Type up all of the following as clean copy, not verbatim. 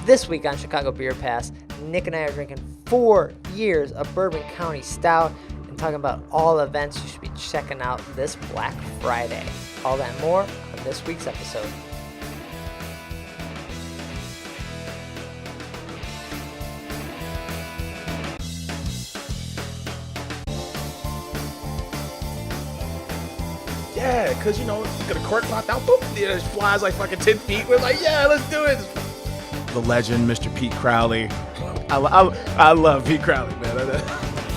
This week on Chicago Beer Pass, Nick and I are drinking 4 years of Bourbon County Stout and talking about all events you should be checking out this Black Friday. All that and more on this week's episode. Yeah, because, you know, get a cork popped out, boop, it just flies like fucking 10 feet. We're like, yeah, let's do it. The legend, Mr. Pete Crowley. I love Pete Crowley, man.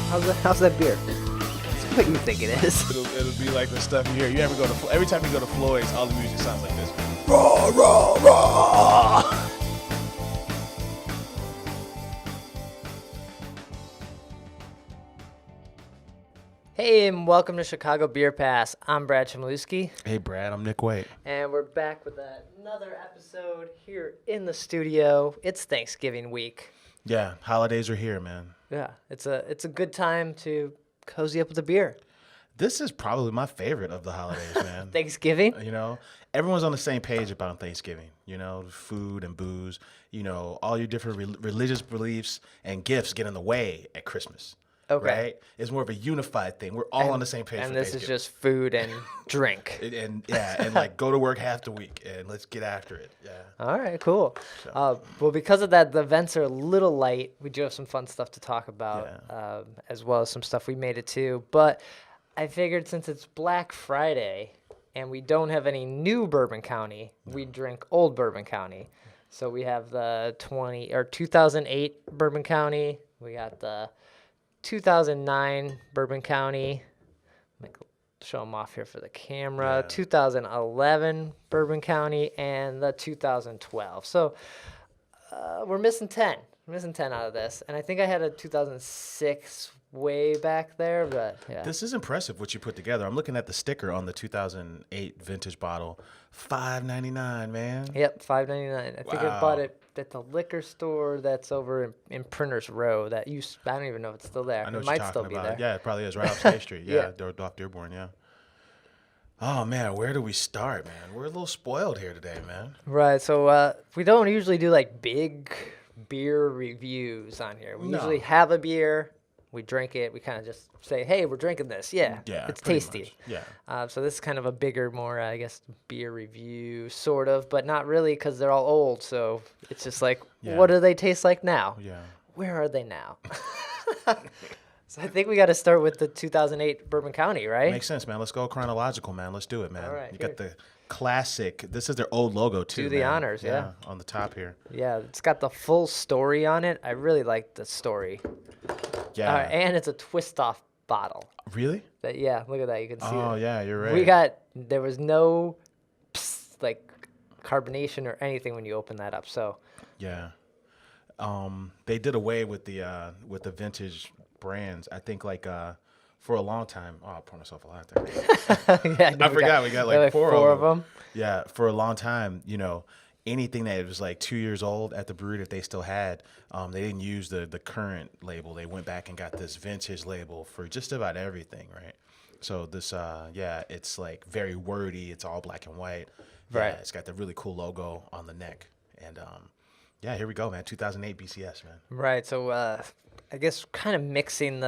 How's that beer? It's what you think it is. It'll be like the stuff you hear. Every time you go to Floyd's, all the music sounds like this. Raw, raw, raw. Hey, and welcome to Chicago Beer Pass. I'm Brad Chmielewski. Hey, Brad, I'm Nik White. And we're back with another episode here in the studio. It's Thanksgiving week. Yeah, holidays are here, man. Yeah, it's a good time to cozy up with a beer. This is probably my favorite of the holidays, man. Thanksgiving? You know, everyone's on the same page about Thanksgiving. You know, food and booze. You know, all your different religious beliefs and gifts get in the way at Christmas. Okay. Right? It's more of a unified thing. We're all on the same page. And for this is just food and drink. and like go to work half the week and let's get after it. Yeah. All right, cool. Well, because of that, the events are a little light. We do have some fun stuff to talk about, as well as some stuff we made it to. But I figured since it's Black Friday and we don't have any new Bourbon County, we drink old Bourbon County. So we have the 2008 Bourbon County. We got the 2009 Bourbon County. Show them off here for the camera. Yeah. 2011 Bourbon County and the 2012. So we're missing 10. We're missing 10 out of this. And I think I had a 2006 way back there, but yeah. This is impressive what you put together. I'm looking at the sticker on the 2008 vintage bottle. $5.99, man. Yep, $5.99. I think I bought it at the liquor store that's over in Printers Row. I don't even know if it's still there. I know it what might you're still talking be about. there. Yeah, it probably is right off State Street. Yeah. Off Dearborn, yeah. Oh, man, where do we start, man? We're a little spoiled here today, man. Right, so we don't usually do like big beer reviews on here. We usually have a beer, we drink it, we kind of just say, hey, we're drinking this. Yeah, it's tasty. Much. Yeah. So this is kind of a bigger, more, I guess, beer review, sort of, but not really because they're all old. So it's just like, what do they taste like now? Yeah. Where are they now? So I think we got to start with the 2008 Bourbon County, right? Makes sense, man. Let's go chronological, man. Let's do it, man. All right, you got the classic. This is their old logo, too. Do the honors, yeah. On the top here. Yeah, it's got the full story on it. I really like the story. Yeah. And it's a twist-off bottle. Really? Look at that. You can see it. Oh, yeah, you're right. There was no, carbonation or anything when you open that up, so. Yeah. They did away with the vintage brands. I think, for a long time. Oh, I'll pour myself a lot there. Yeah, I forgot. We got like four of them. Yeah, for a long time, anything that was like 2 years old at the brewery that they still had, they didn't use the current label. They went back and got this vintage label for just about everything, right? So this, it's like very wordy. It's all black and white. Right. Yeah, it's got the really cool logo on the neck. And, here we go, man. 2008 BCS, man. Right. So I guess kind of mixing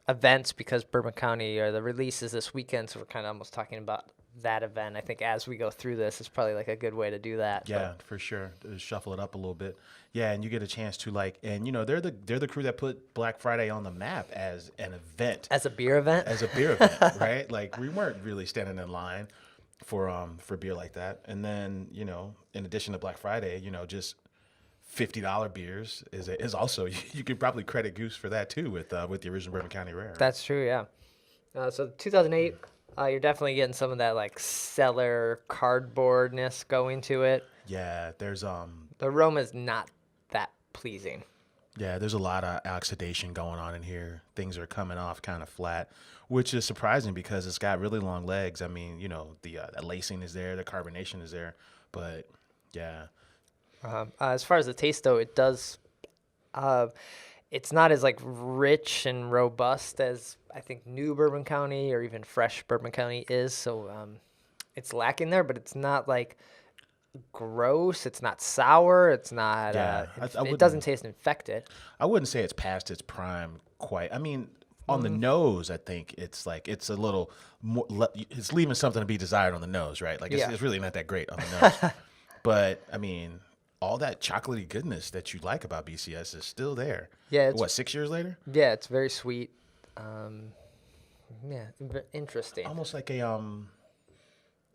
events because Bourbon County or the release is this weekend. So we're kind of almost talking about that event. I think as we go through this, it's probably like a good way to do that. Yeah, for sure. Shuffle it up a little bit. Yeah, and you get a chance to they're the crew that put Black Friday on the map as an event. As a beer event? As a beer event, right? Like we weren't really standing in line for beer like that. And then, in addition to Black Friday, just $50 beers is also you could probably credit Goose for that too with the original Bourbon County Rare. That's true, yeah. So 2008, you're definitely getting some of that like cellar cardboardness going to it. Yeah, there's the aroma's not that pleasing. Yeah, there's a lot of oxidation going on in here. Things are coming off kind of flat, which is surprising because it's got really long legs. I mean, the lacing is there, the carbonation is there, but yeah. As far as the taste, though, it does. It's not as like rich and robust as I think new Bourbon County or even fresh Bourbon County is. So it's lacking there, but it's not like gross. It's not sour. It's not. Yeah, It doesn't taste infected. I wouldn't say it's past its prime quite. I mean, on the nose, I think it's like it's a little more. It's leaving something to be desired on the nose, right? Like it's really not that great on the nose. But I mean, all that chocolatey goodness that you like about BCS is still there. Yeah. What, 6 years later? Yeah, it's very sweet. Yeah, interesting. Almost like a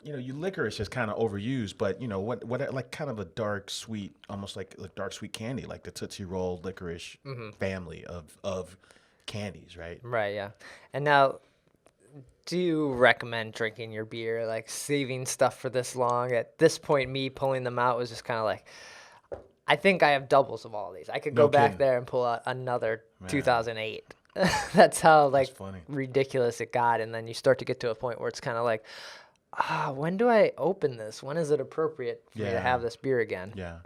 you licorice is kind of overused, but what like kind of a dark sweet, almost like dark sweet candy, like the Tootsie Roll licorice family of candies, right? Right, yeah. And now, do you recommend drinking your beer, like saving stuff for this long? At this point, me pulling them out was just kind of like, I think I have doubles of all of these. I could go back there and pull out another 2008. That's how ridiculous it got. And then you start to get to a point where it's kind of like, when do I open this? When is it appropriate for me to have this beer again? Yeah.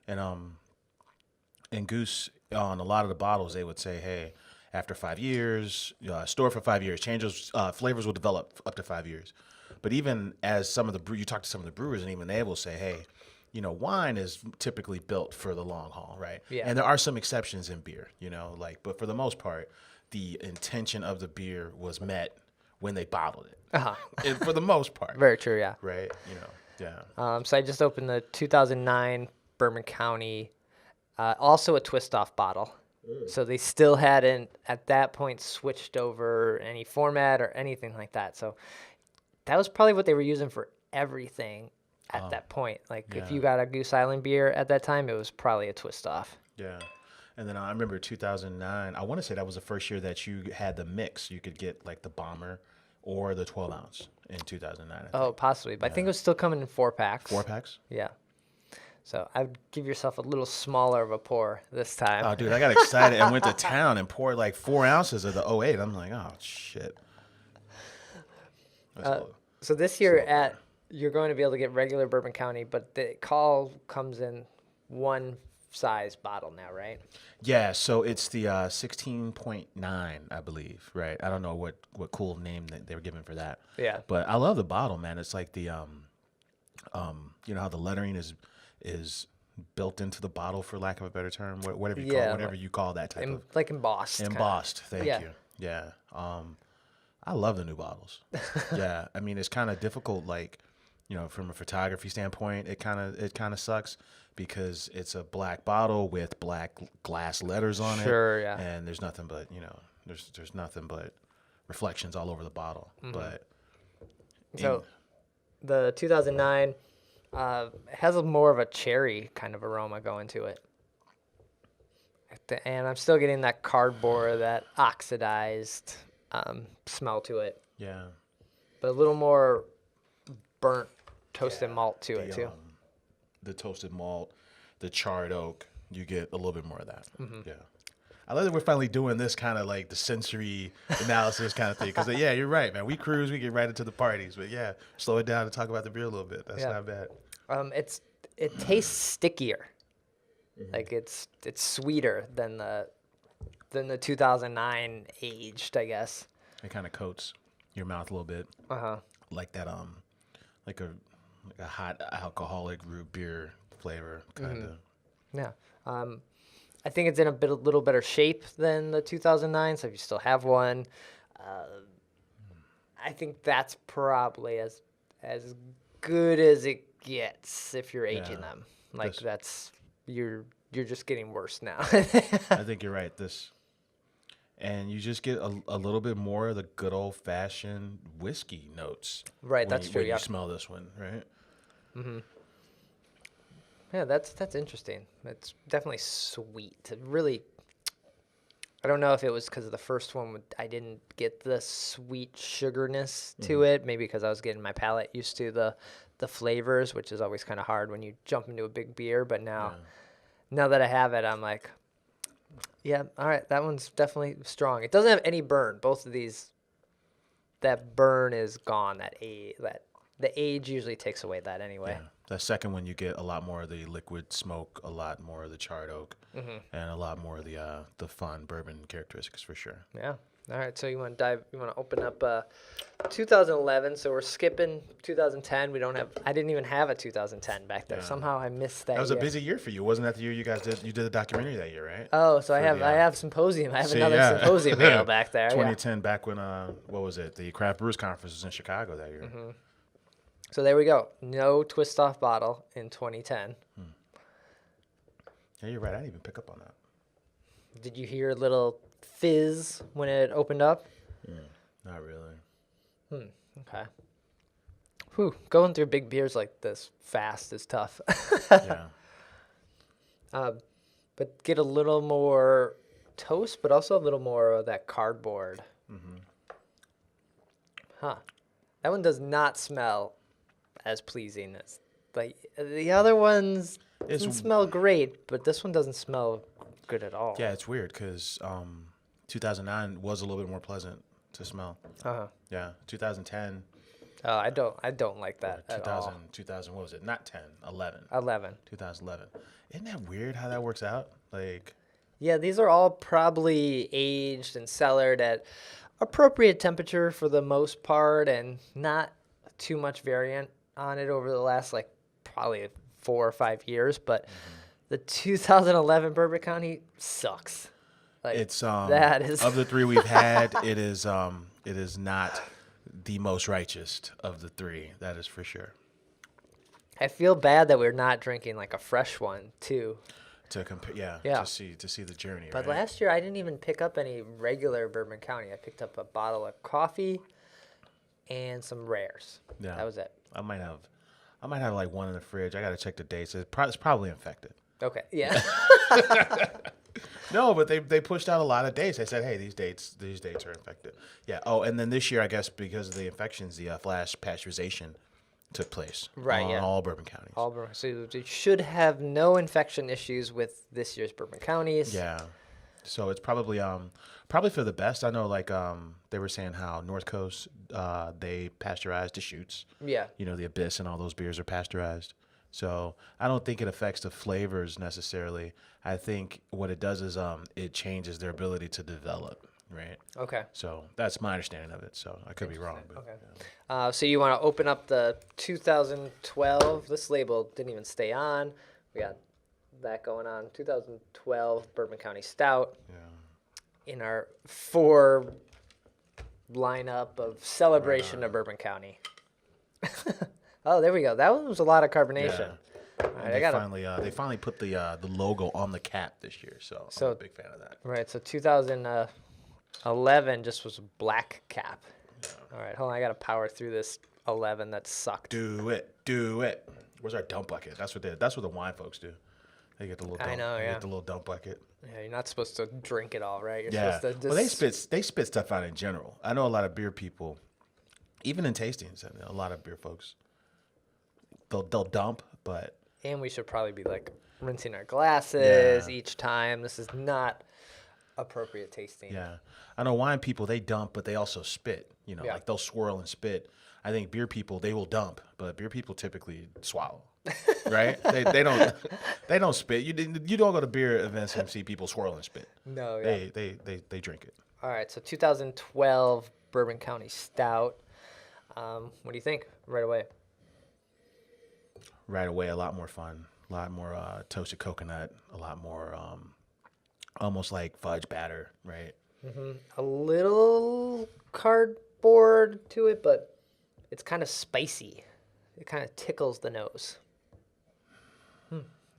And Goose, on a lot of the bottles, they would say, hey, after 5 years, store for 5 years, changes, flavors will develop up to 5 years. But even as you talk to some of the brewers, and even they will say, hey, wine is typically built for the long haul, right? Yeah. And there are some exceptions in beer, but for the most part, the intention of the beer was met when they bottled it. And for the most part. Very true, yeah. Right? Yeah. So I just opened the 2009 Bourbon County, also a twist-off bottle. So they still hadn't, at that point, switched over any format or anything like that. So that was probably what they were using for everything at that point. Like, if you got a Goose Island beer at that time, it was probably a twist-off. Yeah. And then I remember 2009, I want to say that was the first year that you had the mix. You could get, like, the Bomber or the 12-ounce in 2009. Oh, possibly. But I think it was still coming in 4-packs. 4-packs? Yeah. So I would give yourself a little smaller of a pour this time. Oh, dude, I got excited and went to town and poured like 4 ounces of the '08. I'm like, oh, shit. So this year you're going to be able to get regular Bourbon County, but the call comes in one size bottle now, right? Yeah, so it's the 16.9, I believe, right? I don't know what cool name that they were given for that. Yeah. But I love the bottle, man. It's like the how the lettering is built into the bottle, for lack of a better term, whatever you call that type of like embossed. Embossed, thank you. Yeah. I love the new bottles. Yeah, I mean, it's kind of difficult, like, from a photography standpoint, it kind of sucks because it's a black bottle with black glass letters on it. Sure, yeah. And there's nothing but there's nothing but reflections all over the bottle. But so the 2009 has more of a cherry kind of aroma going to it. And I'm still getting that cardboard, that oxidized smell to it. Yeah. But a little more burnt toasted malt to it, too. The toasted malt, the charred oak, you get a little bit more of that. Yeah. I love that we're finally doing this kind of like the sensory analysis kind of thing. Because, yeah, you're right, man. We cruise, we get right into the parties. But, yeah, slow it down and talk about the beer a little bit. That's not bad. It tastes stickier. Like it's sweeter than the 2009 aged, I guess. It kind of coats your mouth a little bit. Like that like a hot alcoholic root beer flavor kind of. Yeah. I think it's in a little better shape than the 2009. So if you still have one, I think that's probably as good as it gets if you're aging them. Like you're just getting worse now. I think you're right. And you just get a little bit more of the good old fashioned whiskey notes. Right, that's true. When you smell this one, right? Yeah, that's interesting. It's definitely sweet. Really, I don't know if it was because of the first one. I didn't get the sweet sugarness to it. Maybe because I was getting my palate used to the flavors, which is always kind of hard when you jump into a big beer. But now that I have it, I'm like, yeah, all right, that one's definitely strong. It doesn't have any burn. Both of these, that burn is gone. The age usually takes away that anyway. Yeah. The second one, you get a lot more of the liquid smoke, a lot more of the charred oak, and a lot more of the fun bourbon characteristics for sure. Yeah. All right, so you want to open up 2011, so we're skipping 2010. I didn't even have a 2010 back there. Yeah. Somehow I missed that. That was year. a busy year for you. Wasn't that the year you did the documentary that year, right? Oh, so I have symposium. I have another symposium ale back there. 2010, back when what was it? The Craft Brewers Conference was in Chicago that year. Mm-hmm. So there we go. No twist off bottle in 2010. Yeah, you're right. I didn't even pick up on that. Did you hear a little fizz when it opened up? Not really. Okay. Whew, going through big beers like this fast is tough. Yeah. But get a little more toast, but also a little more of that cardboard. Huh. That one does not smell as pleasing as like the other ones. Doesn't smell great, but this one doesn't smell good at all. Yeah, it's weird because 2009 was a little bit more pleasant to smell. Yeah, 2010. Oh, I don't like that at all. 2000, what was it? Not 10, 11. 2011. Isn't that weird how that works out? Like, yeah, these are all probably aged and cellared at appropriate temperature for the most part, and not too much variant on it over the last like probably 4 or 5 years. But the 2011 Bourbon County sucks. Like, it's that is of the three we've had, it is not the most righteous of the three. That is for sure. I feel bad that we're not drinking like a fresh one too. To compare, yeah. To see the journey. But right? last year I didn't even pick up any regular Bourbon County. I picked up a bottle of coffee and some rares. Yeah, that was it. I might have like one in the fridge. I got to check the dates. It's probably infected. Okay, yeah. No, but they pushed out a lot of dates. They said, hey, these dates are infected. Yeah. Oh, and then this year, I guess because of the infections, the flash pasteurization took place. Right. On yeah. all bourbon counties. All bourbon. So you should have no infection issues with this year's Bourbon Counties. Yeah. So it's probably for the best. I know, like they were saying how North Coast they pasteurized the shoots. Yeah. You know, the Abyss and all those beers are pasteurized. So I don't think it affects the flavors necessarily. I think what it does is it changes their ability to develop, right? Okay. So that's my understanding of it. So I could be wrong. But, Okay. yeah. So you want to open up the 2012. This label didn't even stay on. We got that going on. 2012 Bourbon County Stout. Yeah. In our 4 lineup of celebration of Bourbon County. Oh, there we go. That one was a lot of carbonation. Yeah. All right, they finally put the logo on the cap this year, so I'm a big fan of that. Right, so 2011 just was a black cap. Yeah. All right, hold on. I got to power through this 11 that sucked. Do it. Where's our dump bucket? That's what the wine folks do. They get the little dump, get the little dump bucket. Yeah, you're not supposed to drink it all, right? You're supposed to just... Well, they spit stuff out in general. I know a lot of beer people, even in tastings, a lot of beer folks, they'll dump, but... And we should probably be, like, rinsing our glasses each time. This is not appropriate tasting. Yeah. I know wine people, they dump, but they also spit. You know, like they'll swirl and spit. I think beer people, they will dump, but beer people typically swallow. Right? they don't spit. You don't go to beer events and see people swirl and spit. No, yeah. They drink it. All right, so 2012 Bourbon County Stout. What do you think right away? Right away, a lot more fun, a lot more toasted coconut, a lot more almost like fudge batter, right? Mm-hmm. A little cardboard to it, but it's kind of spicy. It kind of tickles the nose.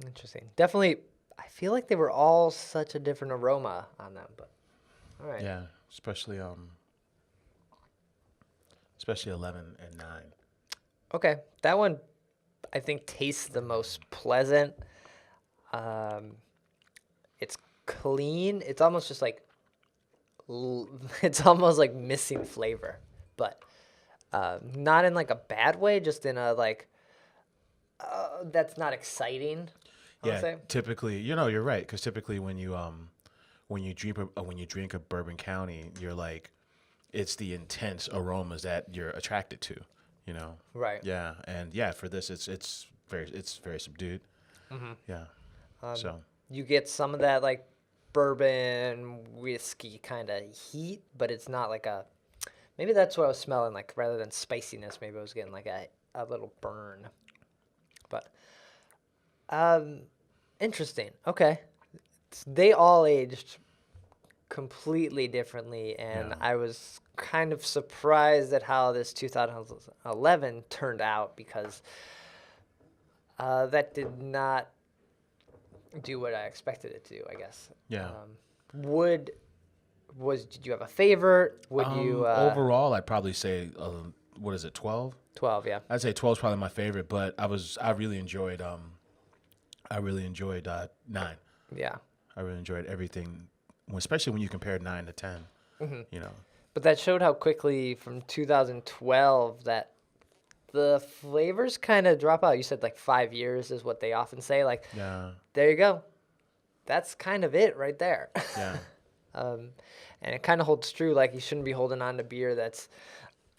Interesting. Definitely, I feel like they were all such a different aroma on them, but all right. Yeah, especially 11 and 9. Okay, that one I think tastes the most pleasant. It's clean. It's almost just like it's almost like missing flavor, but not in like a bad way. Just in a like that's not exciting. Yeah, typically, you're right, because typically when you drink a Bourbon County, you're like, it's the intense aromas that you're attracted to. You know. Right. Yeah, and for this, it's very subdued. Mm-hmm. Yeah. You get some of that like bourbon whiskey kind of heat, but it's not like a. Maybe that's what I was smelling like. Rather than spiciness, maybe I was getting like a little burn. But interesting. Okay, they all aged completely differently, and I was kind of surprised at how this 2011 turned out because that did not do what I expected it to do, I guess. Yeah. Did you have a favorite? Would you overall? I'd probably say what is it, 12? 12? Yeah. I'd say 12 is probably my favorite, but I really enjoyed 9. Yeah. I really enjoyed everything, especially when you compared 9 to 10. You know. But that showed how quickly from 2012 that the flavors kind of drop out. You said like 5 years is what they often say. Like, there you go. That's kind of it right there. Yeah. And it kind of holds true. Like, you shouldn't be holding on to beer that's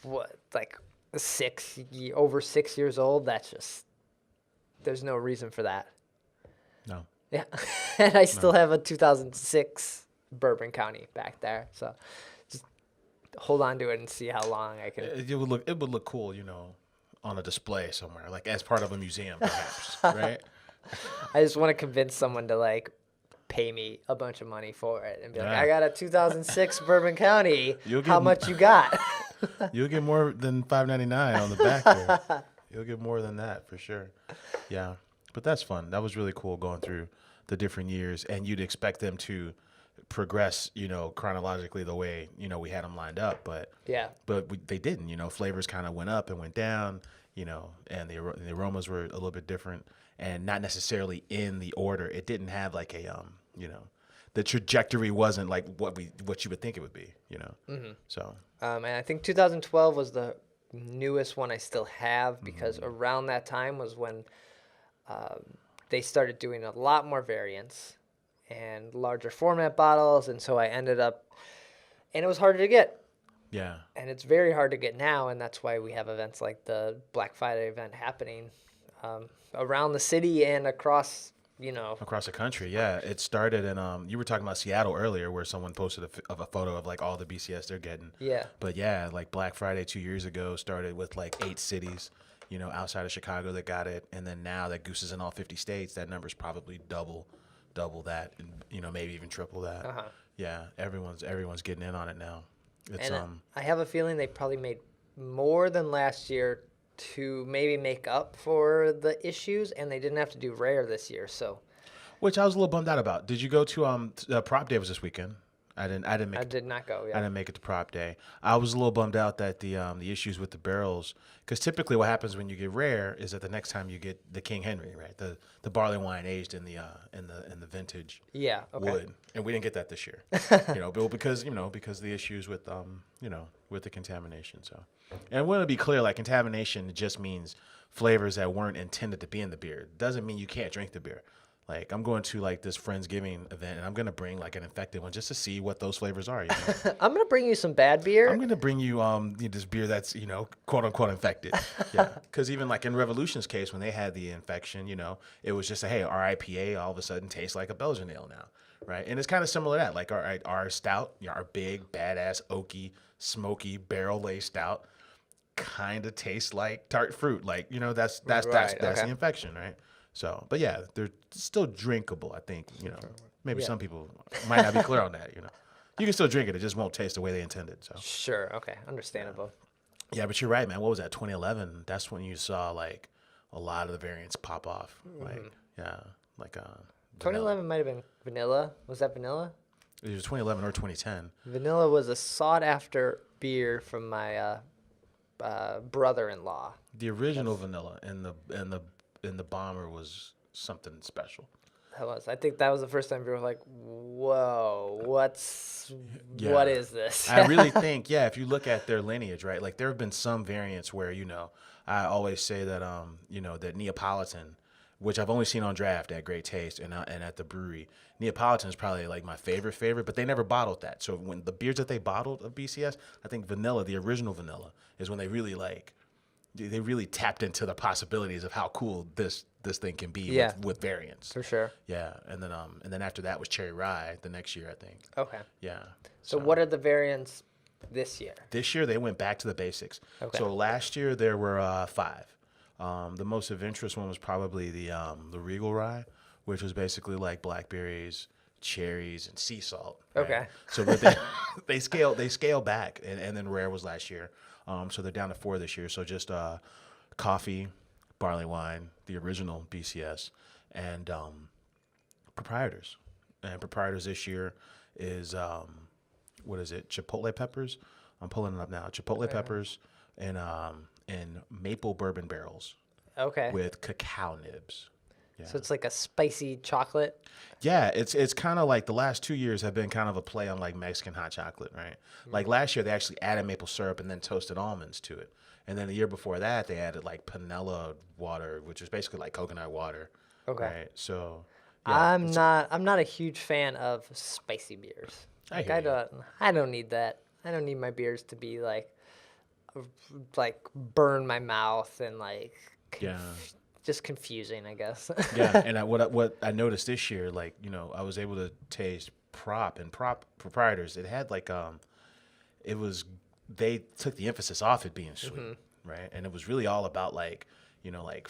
over 6 years old. That's just, there's no reason for that. No. Yeah. And I still have a 2006 Bourbon County back there. So just hold on to it and see how long I can. It would look cool, you know, on a display somewhere, like as part of a museum, perhaps, right? I just want to convince someone to like pay me a bunch of money for it and be like, I got a 2006 Bourbon County. How much you got? You'll get more than $5.99 on the back there. You'll get more than that for sure. Yeah, but that's fun. That was really cool going through the different years, and you'd expect them to progress, you know, chronologically the way, you know, we had them lined up, but they didn't. You know, flavors kind of went up and went down, you know, and the aromas were a little bit different, and not necessarily in the order. It didn't have like a you know, the trajectory wasn't like what you would think it would be, you know. So and I think 2012 was the newest one I still have because around that time was when they started doing a lot more variants and larger format bottles, and so I ended up, and it was harder to get. Yeah. And it's very hard to get now, and that's why we have events like the Black Friday event happening around the city and across, you know. Across the country, yeah. It started in, you were talking about Seattle earlier where someone posted a photo of like all the BCS they're getting. Yeah. But yeah, like Black Friday 2 years ago started with like 8 cities, you know, outside of Chicago that got it. And then now that Goose is in all 50 states, that number's probably double that, and, you know, maybe even triple that. Yeah, everyone's getting in on it now. It's and I have a feeling they probably made more than last year to maybe make up for the issues, and they didn't have to do rare this year. So, which I was a little bummed out about. Did you go to Prop Day was this weekend? I did not go. Yeah. I didn't make it to Prop Day. I was a little bummed out that the issues with the barrels, because typically what happens when you get rare is that the next time you get the King Henry, right, the barley wine aged in the vintage wood, and we didn't get that this year, you know, because the issues with with the contamination. So, and I want to be clear, like contamination just means flavors that weren't intended to be in the beer. It doesn't mean you can't drink the beer. Like, I'm going to, like, this Friendsgiving event, and I'm going to bring, like, an infected one just to see what those flavors are, you know? I'm going to bring you some bad beer. I'm going to bring you this beer that's, you know, quote-unquote infected. Yeah. Because even, like, in Revolution's case, when they had the infection, you know, it was just, hey, our IPA all of a sudden tastes like a Belgian ale now, right? And it's kind of similar to that. Like, our stout, you know, our big, badass, oaky, smoky, barrel-aged stout kind of tastes like tart fruit. Like, you know, that's the infection, right? So, but yeah, they're still drinkable, I think, you know. Maybe some people might not be clear on that, you know. You can still drink it. It just won't taste the way they intended, so. Sure, okay, understandable. Yeah, but you're right, man. What was that, 2011? That's when you saw, like, a lot of the variants pop off. Like, yeah, like 2011 might have been vanilla. Was that vanilla? It was 2011 or 2010. Vanilla was a sought-after beer from my brother-in-law. The original vanilla and the bomber was something special. I think that was the first time we were like, whoa, what is this? I really think, if you look at their lineage, right, like there have been some variants where, you know, I always say that, you know, that Neapolitan, which I've only seen on draft at Great Taste and at the brewery, Neapolitan is probably like my favorite, but they never bottled that. So when the beers that they bottled of BCS, I think vanilla, the original vanilla, is when they really like, they really tapped into the possibilities of how cool this thing can be with variants. For sure. Yeah, and then after that was cherry rye the next year, I think. Okay. Yeah. So what are the variants this year? This year they went back to the basics. Okay. So last year there were 5. The most adventurous one was probably the Regal Rye, which was basically like blackberries, cherries, and sea salt. Right? Okay. So but they scale back, and then rare was last year. So they're down to 4 this year. So just coffee, barley wine, the original BCS, and proprietors. And proprietors this year is what is it? Chipotle peppers. I'm pulling it up now. Chipotle peppers and maple bourbon barrels. Okay. With cacao nibs. Yeah. So it's like a spicy chocolate. Yeah, it's kind of like the last 2 years have been kind of a play on like Mexican hot chocolate, right? Like last year they actually added maple syrup and then toasted almonds to it. And then the year before that they added like panela water, which is basically like coconut water. Okay. Right. So yeah, I'm not a huge fan of spicy beers. I don't need that. I don't need my beers to be like burn my mouth and like just confusing, I guess. Yeah, and what I noticed this year, like, you know, I was able to taste proprietors. It had like they took the emphasis off it being sweet, right? And it was really all about like, you know, like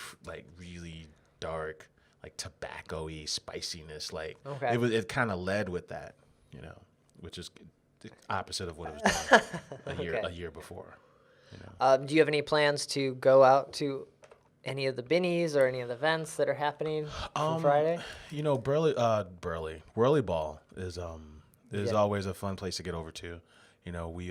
really dark, like tobacco-y spiciness. Like it kind of led with that, you know, which is the opposite of what it was doing a year before. You know. Do you have any plans to go out to any of the binnies or any of the events that are happening for Friday? You know, Whirly Ball is always a fun place to get over to. You know, we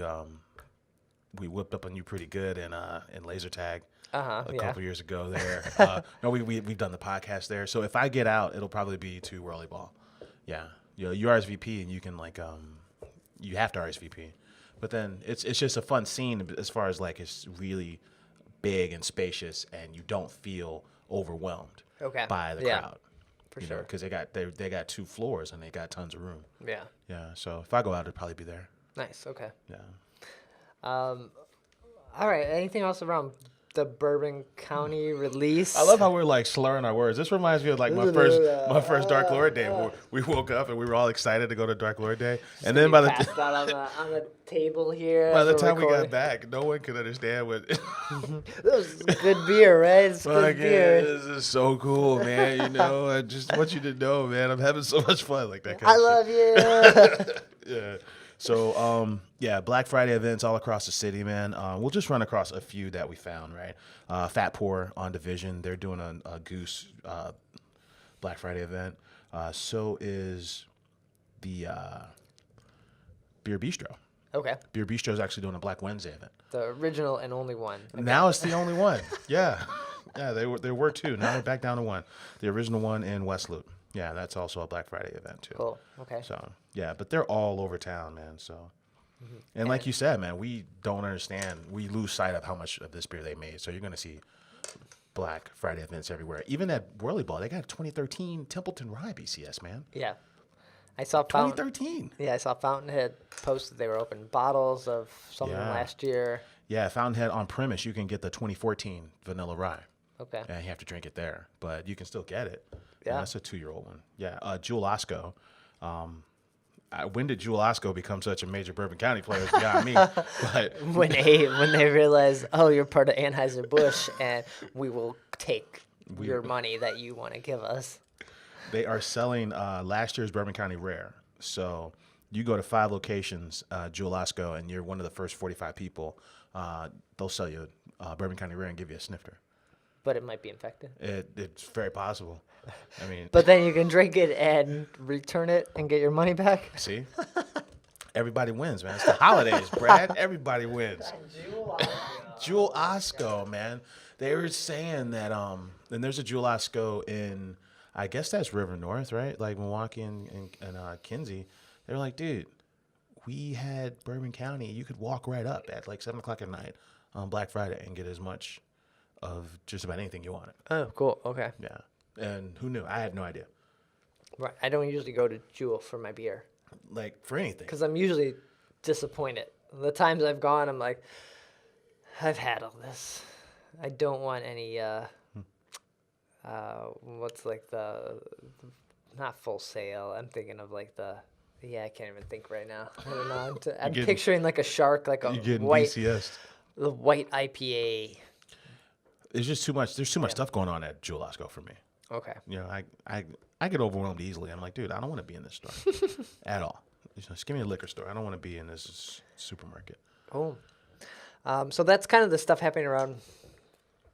whipped up on you pretty good in laser tag a couple years ago there. No, we've done the podcast there. So if I get out, it'll probably be to Whirly Ball. Yeah, you know, you RSVP and you can like you have to RSVP, but then it's just a fun scene as far as like it's really big and spacious, and you don't feel overwhelmed by the crowd. For sure, because they got 2 floors and they got tons of room. Yeah. Yeah. So if I go out, it'd probably be there. Nice. Okay. Yeah. All right. Anything else around the Bourbon County release? I love how we're like slurring our words. This reminds me of like my first Dark Lord Day. Where we woke up and we were all excited to go to Dark Lord Day, and then by the passed out on the table here. By the time we got back, no one could understand what. This is good beer, right? It's good beer. This is so cool, man. You know, I just want you to know, man, I'm having so much fun like that. I love you. Yeah. So, Black Friday events all across the city, man. We'll just run across a few that we found, right? Fat Pour on Division, they're doing a Goose Black Friday event. So is the Beer Bistro. Okay. Beer Bistro is actually doing a Black Wednesday event. The original and only one. Okay. Now it's the only one. Yeah. Yeah, there were 2. Now they're back down to 1. The original one in West Loop. Yeah, that's also a Black Friday event too. Cool. Okay. So yeah, but they're all over town, man. So, and like you said, man, we don't understand. We lose sight of how much of this beer they made. So you're gonna see Black Friday events everywhere. Even at Whirly Ball, they got a 2013 Templeton Rye BCS, man. Yeah, I saw 2013. Yeah, I saw Fountainhead posted they were opening bottles of something last year. Yeah, Fountainhead on premise, you can get the 2014 Vanilla Rye. Okay. And you have to drink it there, but you can still get it. Yeah, that's a 2-year-old one. Yeah, Jewel Osco. When did Jewel Osco become such a major Bourbon County player? It's beyond me. But when they realize, oh, you're part of Anheuser-Busch, and we will take your money that you want to give us. They are selling last year's Bourbon County Rare. So you go to 5 locations, Jewel Osco, and you're one of the first 45 people. They'll sell you Bourbon County Rare and give you a snifter. But it might be infected. It's very possible. I mean, but then you can drink it and return it and get your money back. See, everybody wins, man. It's the holidays, Brad. Everybody wins. Jewel Osco, man. They were saying that and there's a Jewel Osco in, I guess that's River North, right? Like Milwaukee and Kinsey. They were like, dude, we had Bourbon County. You could walk right up at like 7:00 at night on Black Friday and get as much of just about anything you wanted. Oh, cool. Okay. Yeah. And who knew? I had no idea. Right. I don't usually go to Jewel for my beer. Like, for anything. Because I'm usually disappointed. The times I've gone, I'm like, I've had all this. I don't want any. What's like the not Full Sail. I'm thinking of like the. Yeah, I can't even think right now. I don't know. I'm picturing like a shark, like a white, the white IPA. There's just too much. There's too much stuff going on at Chmielewski for me. Okay. You know, I get overwhelmed easily. I'm like, dude, I don't want to be in this store at all. Just give me a liquor store. I don't want to be in this supermarket. Oh. So that's kind of the stuff happening around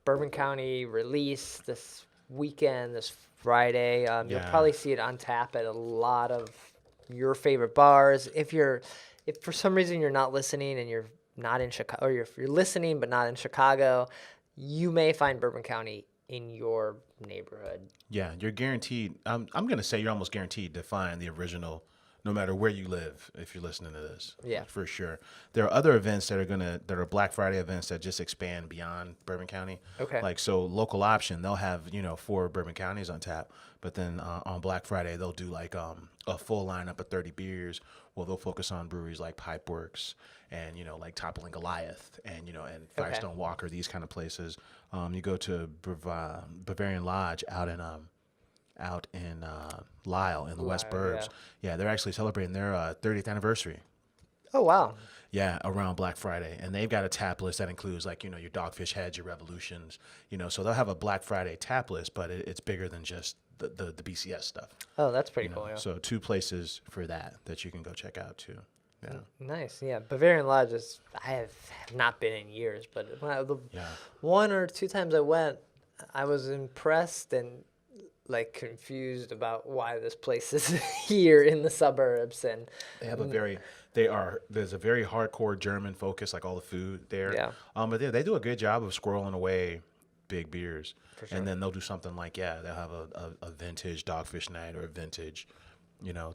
Bourbon County release this weekend, this Friday. You'll probably see it on tap at a lot of your favorite bars. If for some reason you're not listening and you're not in Chicago, or if you're listening but not in Chicago, you may find Bourbon County in your neighborhood. Yeah, you're guaranteed. I'm gonna say you're almost guaranteed to find the original, no matter where you live. If you're listening to this, yeah, for sure. There are other events that are Black Friday events that just expand beyond Bourbon County. Okay. Like so, Local Option, they'll have 4 Bourbon Counties on tap, but then on Black Friday they'll do like a full lineup of 30 beers. Well, they'll focus on breweries like Pipeworks and like Toppling Goliath and and Firestone Walker, these kind of places. You go to Bavarian Lodge out in Lisle in the West Burbs. Yeah, they're actually celebrating their 30th anniversary. Oh, wow. Yeah, around Black Friday. And they've got a tap list that includes like, your Dogfish Heads, your Revolutions, so they'll have a Black Friday tap list, but it's bigger than just the BCS stuff. Oh, that's pretty cool, yeah. So 2 places for that you can go check out too. Yeah. Nice, yeah. Bavarian Lodge I have not been in years, but one or 2 times I went, I was impressed and like confused about why this place is here in the suburbs. And they have there's a very hardcore German focus, like all the food there. Yeah. But they do a good job of squirreling away big beers. For sure. And then they'll do something like, they'll have a vintage Dogfish night or a vintage,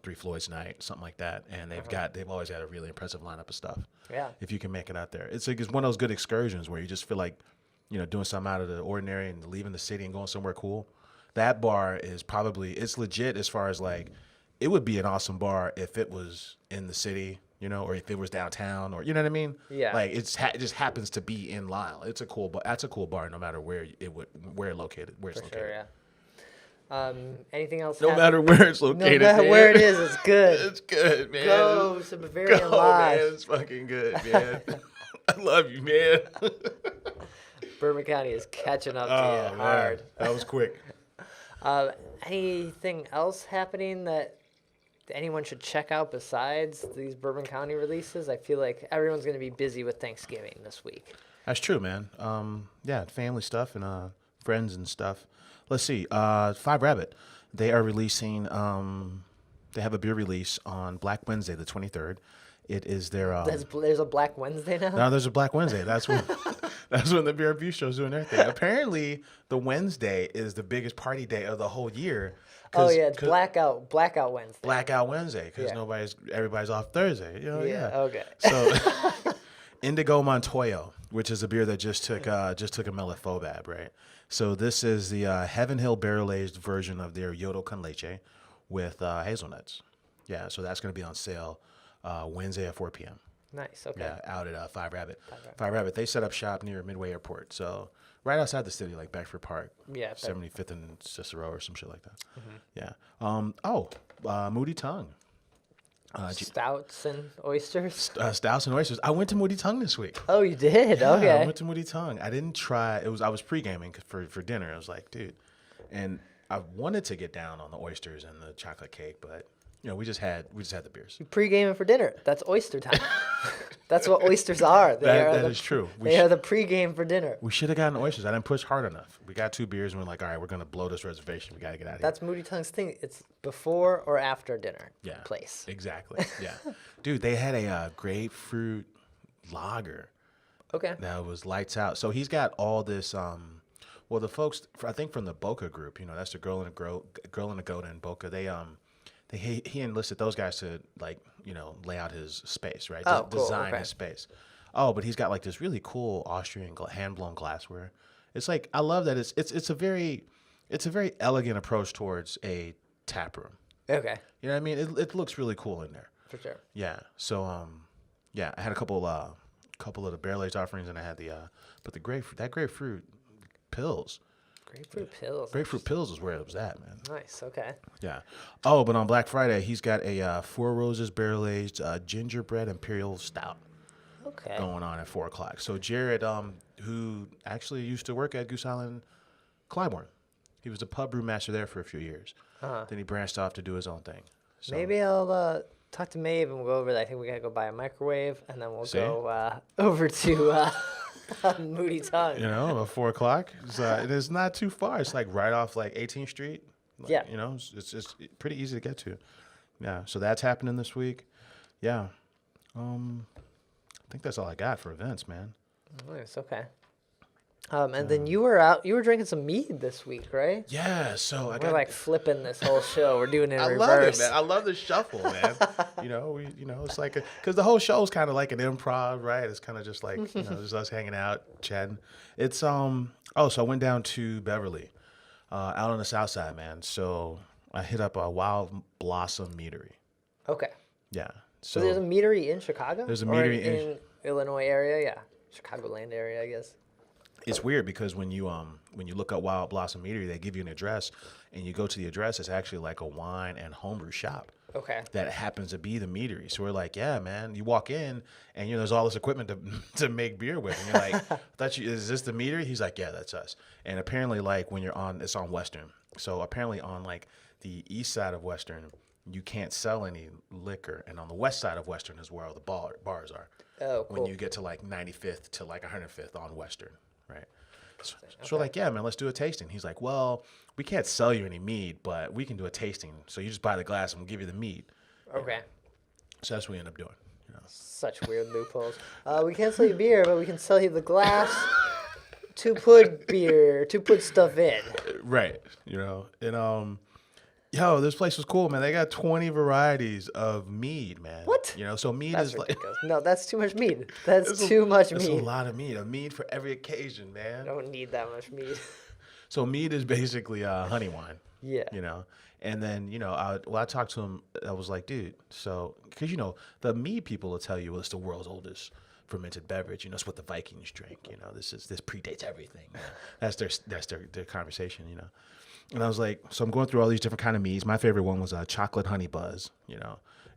Three Floyds night, something like that. And they've always had a really impressive lineup of stuff. Yeah. If you can make it out there. It's like, it's one of those good excursions where you just feel like, doing something out of the ordinary and leaving the city and going somewhere cool. That bar is it's legit as far as like, it would be an awesome bar if it was in the city, or if it was downtown, or you know what I mean? Yeah. Like it just happens to be in Lisle. It's a cool bar. That's a cool bar, no matter where it's located. Sure, yeah. Anything else? No matter where it's located. No matter where it is, it's good. It's good, man. Go to Bavarian Lodge. Man, it's fucking good, man. I love you, man. Bourbon County is catching up to you hard. That was quick. Anything else happening that anyone should check out besides these Bourbon County releases? I feel like everyone's going to be busy with Thanksgiving this week. That's true, man. Family stuff and friends and stuff. Let's see. Five Rabbit, they are releasing. They have a beer release on Black Wednesday, the 23rd. It is their. There's a Black Wednesday now. No, there's a Black Wednesday. That's when the beer review show's doing their thing. Apparently, the Wednesday is the biggest party day of the whole year. Oh yeah, it's Blackout Wednesday. Blackout Wednesday because everybody's off Thursday. Yeah. Okay. So, Indigo Montoyo, which is a beer that just took a melifobab, right? So this is the Heaven Hill barrel aged version of their Yodo con leche with hazelnuts. Yeah, so that's going to be on sale Wednesday at 4 p.m. Nice. Okay. Yeah, out at Five Rabbit. Five Rabbit. They set up shop near Midway Airport, so right outside the city, like Beckford Park. Yeah. 75th and Cicero or some shit like that. Mm-hmm. Yeah. Moody Tongue. Stouts and oysters. Stouts and oysters. I went to Moody Tongue this week. Oh, you did? Yeah, okay. I went to Moody Tongue. I didn't try. I was pre-gaming for dinner. I was like, dude, and I wanted to get down on the oysters and the chocolate cake, but we just had the beers. You pre-gaming for dinner. That's oyster time. That's what oysters are. That is true. They are the pre-game for dinner. We should have gotten oysters. I didn't push hard enough. We got 2 beers and we're like, all right, we're going to blow this reservation. We got to get out of here. That's Moody Tongue's thing. It's before or after dinner place. Exactly. Yeah. Dude, they had a grapefruit lager. Okay. That was lights out. So he's got all this, the folks, I think from the Boca group, that's the Girl and a Goat and Boca, he enlisted those guys to lay out his space, right? Oh, cool. Design his space. Oh, but he's got like this really cool Austrian hand blown glassware. It's like, I love that it's a very elegant approach towards a tap room. Okay. You know what I mean? It looks really cool in there. For sure. Yeah. So I had a couple of the barrel aged offerings, and I had but that grapefruit Pills. Grapefruit Pills. Grapefruit Pills is where it was at, man. Nice. Okay. Yeah. Oh, but on Black Friday, he's got a Four Roses barrel-aged gingerbread imperial stout Okay. going on at 4 o'clock. So Jared, who actually used to work at Goose Island, Clybourne, he was the pub brewmaster there for a few years. Then he branched off to do his own thing. So, Maybe I'll talk to Maeve and we'll go over there. I think we gotta go buy a microwave and then we'll go over to Moody Tongue. you know, about 4 o'clock. It is not too far. It's like right off like 18th Street. Like, Yeah. You know, it's just pretty easy to get to. Yeah. So that's happening this week. Yeah. I think that's all I got for events, man. Nice. Okay. And then you were drinking some mead this week, right? Yeah, so We're like flipping this whole show. We're doing it in I reverse. love it, man. I love the shuffle, man. It's like because the whole show is kind of like an improv, right? It's kind of just like just us hanging out, chatting. It's so I went down to Beverly, out on the south side, man. So I hit up a Wild Blossom Meadery. Okay. Yeah. So there's a meadery in Chicago? There's a Or meadery in Illinois area, yeah. Chicagoland area, I guess. It's weird because when you look up Wild Blossom Meadery, they give you an address, and you go to the address. It's actually like a wine and homebrew shop. Okay. That happens to be the meadery. So we're like, yeah, man. You walk in, and there's all this equipment to make beer with, and you're like, is this the meadery? He's like, yeah, that's us. And apparently, like when it's on Western. So apparently on like the east side of Western, you can't sell any liquor, and on the west side of Western is where all the bars are. Oh, cool. When you get to like 95th to like 105th on Western, right? So we're like, yeah, man, let's do a tasting. He's like, well, we can't sell you any mead, but we can do a tasting. So you just buy the glass and we'll give you the mead. Okay. So that's what we end up doing. Such weird loopholes. We can't sell you beer, but we can sell you the glass to put stuff in. Right. And this place was cool, man. They got 20 varieties of mead, man. What? So mead That's is ridiculous. No, that's too much mead. That's too much mead. That's a lot of mead. A mead for every occasion, man. I don't need that much mead. So mead is basically honey wine. Yeah. And then, I talked to him, I was like, dude, so, because, the mead people will tell you, well, it's the world's oldest fermented beverage. It's what the Vikings drink. This predates everything. That's their conversation, And I was like, so I'm going through all these different kind of meads. My favorite one was a chocolate honey buzz,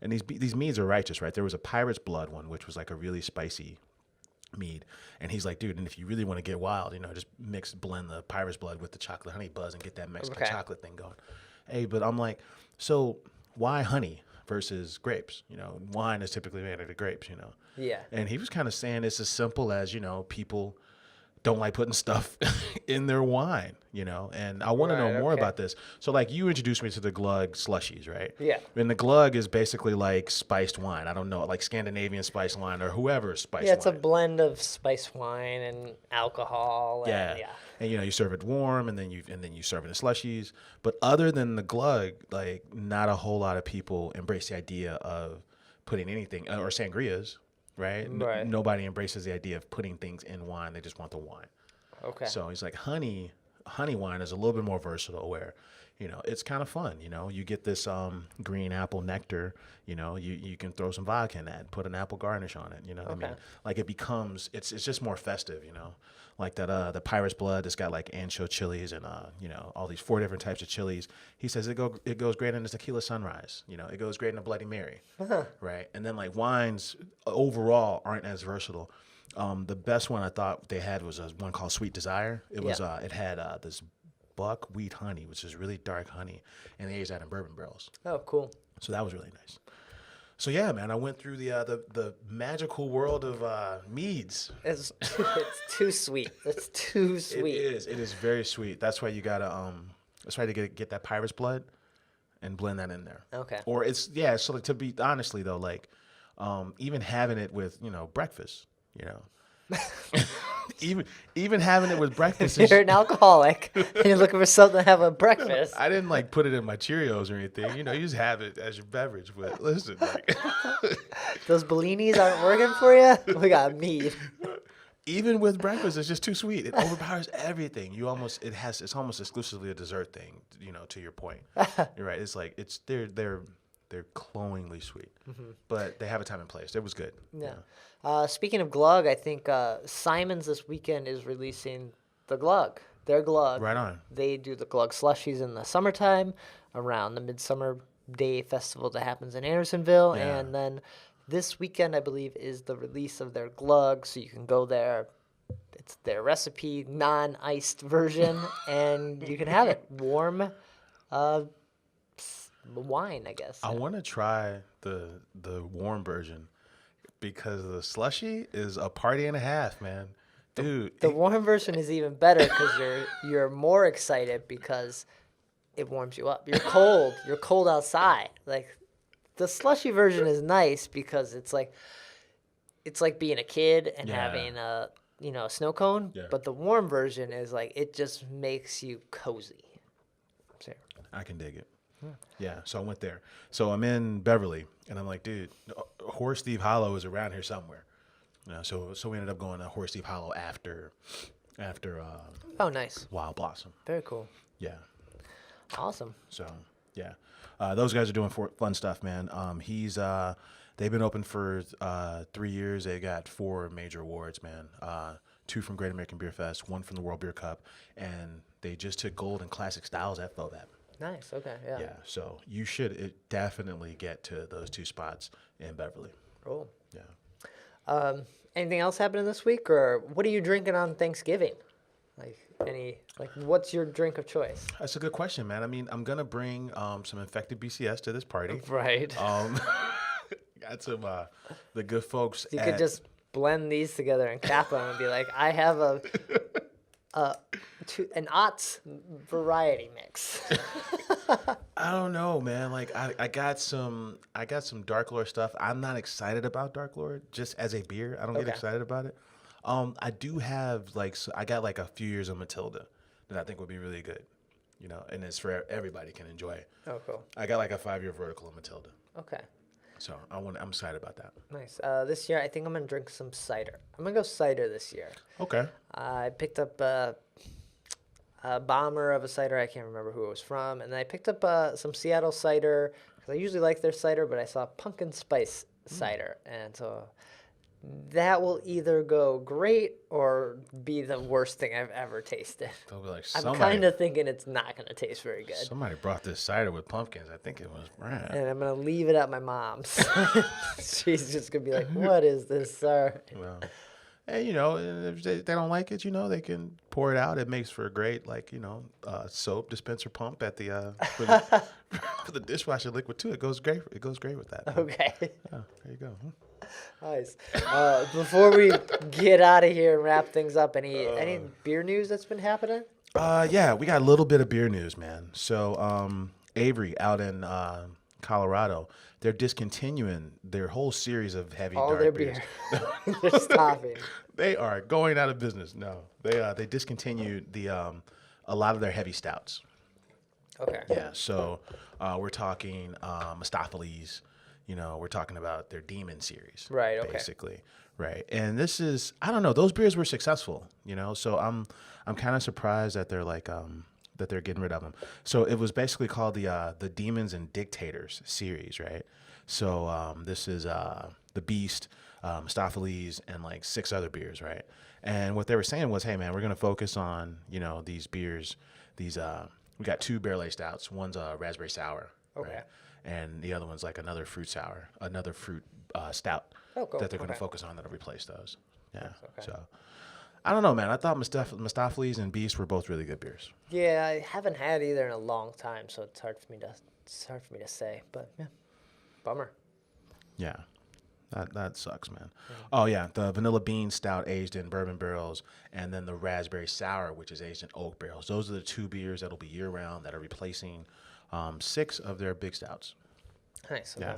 And these meads are righteous, right? There was a pirate's blood one, which was like a really spicy mead. And he's like, dude, and if you really want to get wild, just blend the pirate's blood with the chocolate honey buzz and get that Mexican chocolate thing going. Hey, but I'm like, so why honey versus grapes? Wine is typically made out of grapes, Yeah. And he was kind of saying it's as simple as, people don't like putting stuff in their wine, and I want to know more about this. So like you introduced me to the glug slushies, right? Yeah. And the glug is basically like spiced wine. I don't know, like Scandinavian spiced wine or whoever's spiced wine. Yeah, it's a blend of spiced wine and alcohol. And, yeah. And you serve it warm and then you serve it in slushies. But other than the glug, like not a whole lot of people embrace the idea of putting anything or sangrias. Right? Nobody embraces the idea of putting things in wine. They just want the wine. Okay. So he's like, honey wine is a little bit more versatile where, it's kind of fun. You get this green apple nectar, you can throw some vodka in that, put an apple garnish on it. What I mean? Like it becomes, it's just more festive, like that, the pirate's blood that's got like ancho chilies and, all these 4 different types of chilies. He says it goes great in the tequila sunrise. It goes great in a Bloody Mary. Right. And then like wines overall aren't as versatile. The best one I thought they had was one called Sweet Desire. It was, it had this buckwheat honey, which is really dark honey, and they aged that in bourbon barrels. Oh, cool. So that was really nice. So yeah, man, I went through the magical world of meads. It's too sweet. It's too sweet. It is very sweet. That's why you gotta get that pirate's blood and blend that in there. Okay. Or so to be honestly though, like even having it with breakfast, even having it with breakfast. If you're an alcoholic and you're looking for something to have a breakfast. I didn't like put it in my Cheerios or anything. You just have it as your beverage. But listen, like, those Bellinis aren't working for you. We got mead. Even with breakfast, it's just too sweet. It overpowers everything. It's almost exclusively a dessert thing. To your point, you're right. It's like they're cloyingly sweet, but they have a time and place. It was good. Yeah. Speaking of glug, I think Simon's this weekend is releasing the glug. their glug. Right on. They do the glug slushies in the summertime around the Midsummer Day Festival that happens in Andersonville. Yeah. And then this weekend, I believe, is the release of their glug. So you can go there. It's their recipe, non-iced version, and you can have it warm wine, I guess. I want to try the warm version because the slushy is a party and a half, man. Dude, The warm version is even better because you're more excited because it warms you up. You're cold. You're cold outside. Like the slushy version is nice because it's like being a kid and having a snow cone. Yeah. But the warm version is like it just makes you cozy. So, I can dig it. Yeah, so I went there. So I'm in Beverly, and I'm like, dude, Horse Thief Hollow is around here somewhere. So we ended up going to Horse Thief Hollow after oh, nice. Wild Blossom. Very cool. Yeah. Awesome. So yeah, those guys are doing fun stuff, man. They've been open for 3 years. They got 4 major awards, man. 2 from Great American Beer Fest, 1 from the World Beer Cup, and they just took gold in classic styles at FOVAP. Nice. Okay. Yeah. Yeah, so you should definitely get to those 2 spots in Beverly. Cool. Yeah. Anything else happening this week, or what are you drinking on Thanksgiving? What's your drink of choice? That's a good question, man. I mean, I'm gonna bring some infected BCS to this party. Right. Got some the good folks. You could just blend these together and cap them and be like, I have an Ots variety mix. I don't know, man. Like I got some Dark Lord stuff. I'm not excited about Dark Lord just as a beer. I don't get excited about it. I do have I got a few years of Matilda that I think would be really good, and it's for everybody can enjoy. Oh, cool. I got a 5-year vertical of Matilda. Okay. So I'm excited about that. Nice. This year, I think I'm gonna drink some cider. I'm gonna go cider this year. Okay. I picked up a bomber of a cider. I can't remember who it was from, and then I picked up some Seattle cider because I usually like their cider, but I saw pumpkin spice cider, and so that will either go great or be the worst thing I've ever tasted. They'll be like, I'm kind of thinking it's not going to taste very good. Somebody brought this cider with pumpkins. I think it was Brad. And I'm going to leave it at my mom's. She's just going to be like, what is this, sir? Well, and, if they don't like it, they can pour it out. It makes for a great, soap dispenser pump at the for the dishwasher liquid too. It goes great. It goes great with that. Okay. Yeah, there you go. Nice. Before we get out of here and wrap things up, any beer news that's been happening? Yeah, we got a little bit of beer news, man. So Avery out in Colorado, they're discontinuing their whole series of heavy All dark their beers. beer. They're stopping. They are going out of business. No, they discontinued a lot of their heavy stouts. Okay. Yeah, so we're talking Mistopheles. We're talking about their Demon series. Right, okay. Basically, right. And this is, I don't know, those beers were successful, so I'm kind of surprised that they're that they're getting rid of them. So it was basically called the Demons and Dictators series, right? So this is the Beast, Mistopheles, and 6 other beers, right? And what they were saying was, hey man, we're gonna focus on these beers. We got 2 barrel-aged stouts. One's a raspberry sour, Okay. right? And the other one's another fruit sour, another fruit stout cool. that they're going to Okay. focus on that'll replace those. Yeah. Okay. So I don't know, man. I thought Mistopheles and Beast were both really good beers. Yeah, I haven't had either in a long time, so it's hard for me to say. But yeah, bummer. Yeah. That sucks, man. Oh yeah, the vanilla bean stout aged in bourbon barrels, and then the raspberry sour, which is aged in oak barrels. Those are the 2 beers that'll be year round that are replacing 6 of their big stouts. Nice. Okay. Yeah.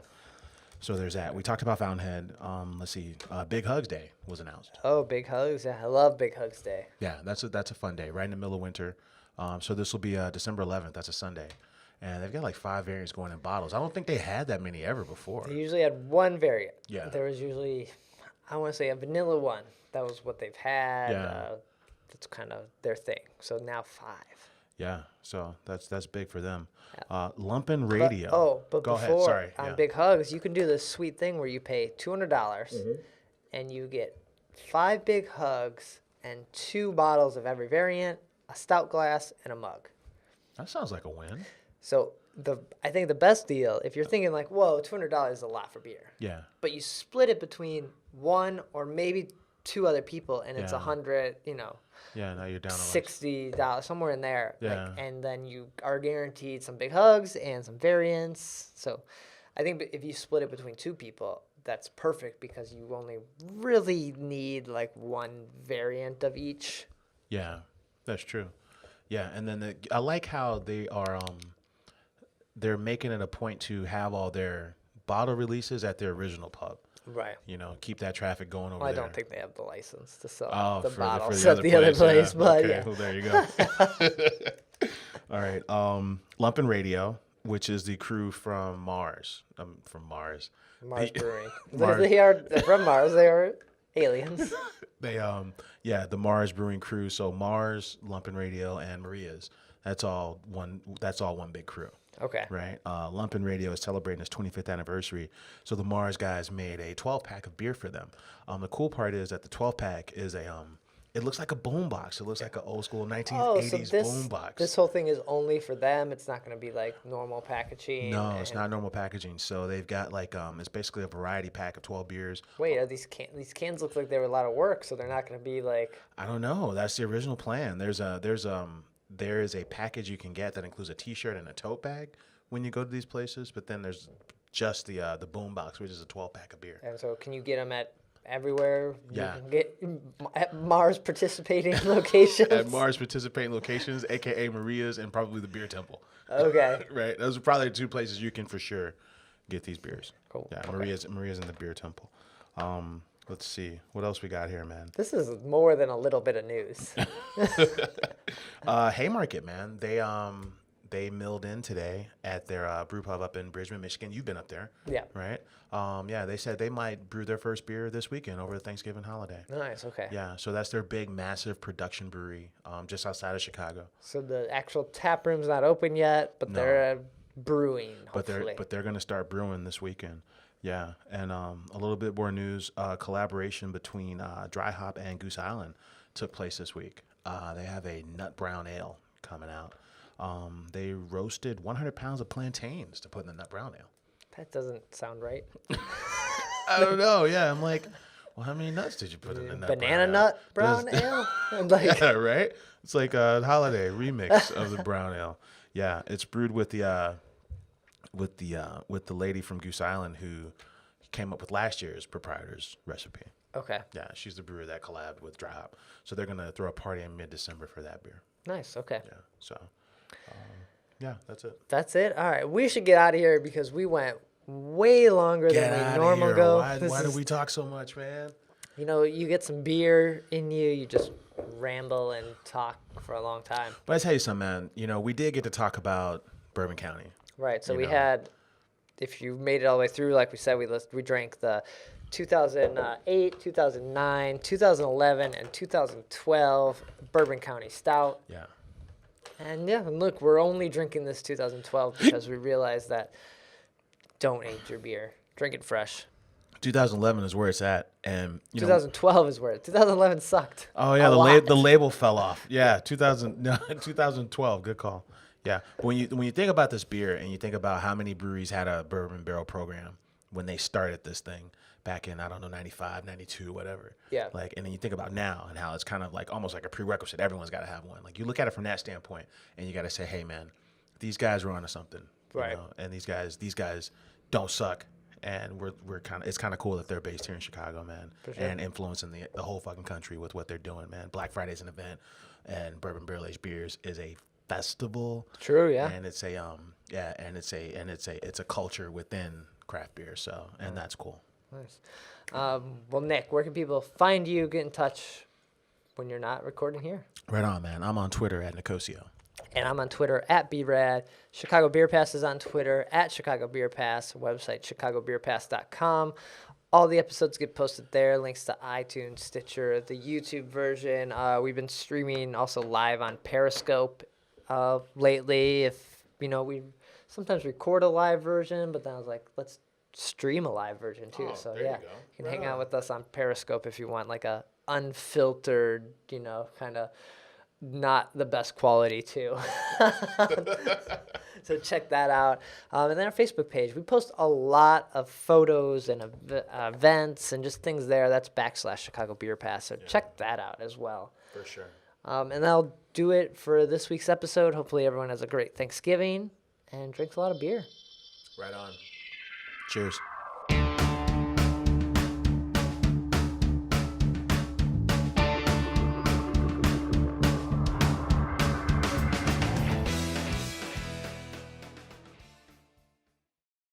So there's that. We talked about Fountainhead. Let's see. Big Hugs Day was announced. Oh, Big Hugs. Yeah, I love Big Hugs Day. Yeah, that's a fun day, right in the middle of winter. So this will be December 11th. That's a Sunday. And they've got 5 variants going in bottles. I don't think they had that many ever before. They usually had one variant. Yeah. There was usually, I want to say, a vanilla one. That was what they've had. Yeah. That's kind of their thing. So now 5. Yeah, so that's big for them. Lumpin' Radio. But Go before, ahead. Sorry. on Yeah. Big Hugs, you can do this sweet thing where you pay $200 and you get 5 Big Hugs and 2 bottles of every variant a stout glass, and a mug. That sounds like a win. So I think the best deal, if you're thinking like, whoa, $200 is a lot for beer. Yeah. But you split it between one or maybe two other people, and it's Yeah. 100, you know. Yeah, now you're down to $60, somewhere in there. Yeah. Like, and then you are guaranteed some big hugs and some variants. So I think if you split it between two people, that's perfect because you only really need like one variant of each. Yeah, that's true. Yeah, and then I like how they are they're making it a point to have all their bottle releases at their original pub. Right. You know, keep that traffic going over Well, I there. don't think they have the license to sell the for bottles the at the other place, yeah. but Okay, yeah. well, there you go. All right. Lumpin' Radio, which is the crew from Mars. Mars Brewing. Mars. They're from Mars. They are aliens. They the Mars Brewing crew. So Mars, Lumpin' Radio, and Maria's. That's all one big crew. Okay. Right. Lumpin' Radio is celebrating its 25th anniversary. So the Mars guys made a 12-pack of beer for them. The cool part is that the 12-pack is it looks like a boombox. It looks like an old school 1980s boombox. This whole thing is only for them. It's not going to be like normal packaging. No, it's not normal packaging. So they've got like it's basically a variety pack of 12 beers. Wait, are these cans look like they were a lot of work, so they're not going to be like. I don't know. That's the original plan. There is a package you can get that includes a T-shirt and a tote bag when you go to these places. But then there's just the boombox, which is a 12-pack of beer. And so, can you get them at everywhere? Yeah. You can get at Mars participating locations. At Mars participating locations, aka Maria's, and probably the Beer Temple. Okay. Right. Those are probably the two places you can for sure get these beers. Cool. Yeah, Okay. Maria's in the Beer Temple. Let's see what else we got here, man. This is more than a little bit of news. Haymarket, man. They milled in today at their brew pub up in Bridgman, Michigan. You've been up there. Yeah. Right? They said they might brew their first beer this weekend over the Thanksgiving holiday. Nice. Okay. Yeah, so that's their big, massive production brewery just outside of Chicago. So the actual tap room's not open yet, but they're brewing. But Hopefully. they're going to start brewing this weekend. Yeah, and a little bit more news. Collaboration between Dry Hop and Goose Island took place this week. They have a nut brown ale coming out. They roasted 100 pounds of plantains to put in the nut brown ale. That doesn't sound right. I don't know. Yeah, I'm like, well, how many nuts did you put in the nut Banana brown nut ale? brown ale? I'm like, Yeah, right? It's like a holiday remix of the brown ale. Yeah, it's brewed with the lady from Goose Island who came up with last year's proprietor's recipe. okay. Yeah, she's the brewer that collabed with Dry Hop. So they're gonna throw a party in mid-December for that beer. Nice. Okay. Yeah. So, yeah, that's it. That's it. All right. We should get out of here because we went way longer than we normally go. Why do we talk so much, man? You know, you get some beer in you, you just ramble and talk for a long time. But I tell you something, man. You know, we did get to talk about Bourbon County. Right. So You we know. had, if you made it all the way through, like we said, we drank the 2008, 2009, 2011, and 2012 Bourbon County Stout. Yeah. And yeah, and look, we're only drinking this 2012 because we realized that don't age your beer. Drink it fresh. 2011 is where it's at, and 2012 is where 2011 sucked. Oh yeah, a the lot. label fell off. Yeah, 2012. Good call. Yeah, but when you think about this beer and you think about how many breweries had a bourbon barrel program when they started this thing back in 95, 92, whatever. Yeah. Like, and then you think about now and how it's kind of like almost like a prerequisite. Everyone's got to have one. Like you look at it from that standpoint, and you got to say, hey man, these guys were onto something. You Right. know? And these guys don't suck. And it's kind of cool that they're based here in Chicago, man, For sure. and influencing the whole fucking country with what they're doing, man. Black Friday's an event, and Bourbon Barrel Aged Beers is a festival. True, yeah. And it's a culture within craft beer, so and that's cool. Nice. Well, Nick, where can people find you, get in touch when you're not recording here? Right on, man. I'm on Twitter at Nicosio. And I'm on Twitter at BRAD. Chicago Beer Pass is on Twitter at Chicago Beer Pass. Website, chicagobeerpass.com. All the episodes get posted there. Links to iTunes, Stitcher, the YouTube version. We've been streaming also live on Periscope lately. If, we sometimes record a live version, but then I was like, let's stream a live version too. Oh, So there you yeah, go. you can hang out with us on Periscope if you want like a unfiltered, kind of not the best quality too. So check that out. And then our Facebook page. We post a lot of photos and events and just things there. That's /Chicago Beer Pass. So check that out as well. For sure. And that'll do it for this week's episode. Hopefully everyone has a great Thanksgiving and drinks a lot of beer. Right on. Cheers.